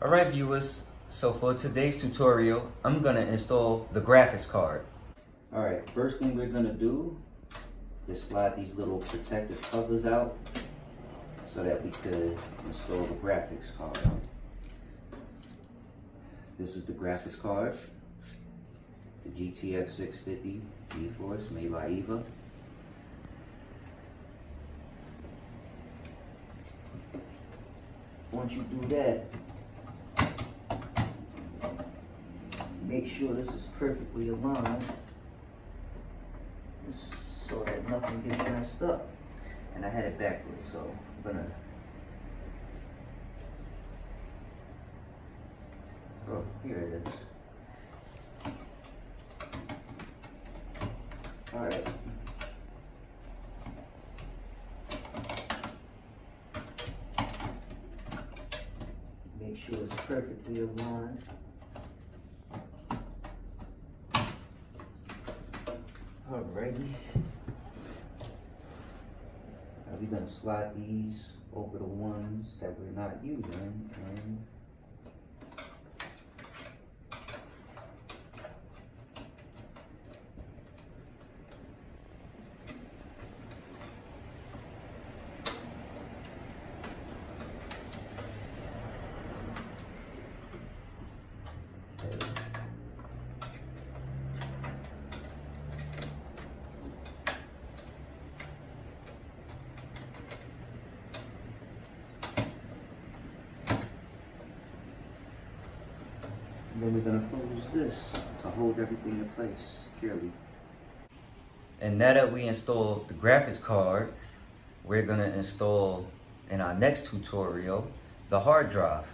Alright viewers, so for today's tutorial, I'm gonna install the graphics card. Alright, first thing we're gonna do is slide these little protective covers out so that we could install the graphics card. This is the graphics card, the GTX 650 GeForce made by Eva. Once you do that, make sure this is perfectly aligned so that nothing gets messed up. And I had it backwards, so I'm gonna oh, here it is. All right. Make sure it's perfectly aligned. Alrighty. Now we're gonna slide these over the ones that we're not using, and then we're going to close this to hold everything in place securely. And now that we installed the graphics card, we're going to install in our next tutorial the hard drive.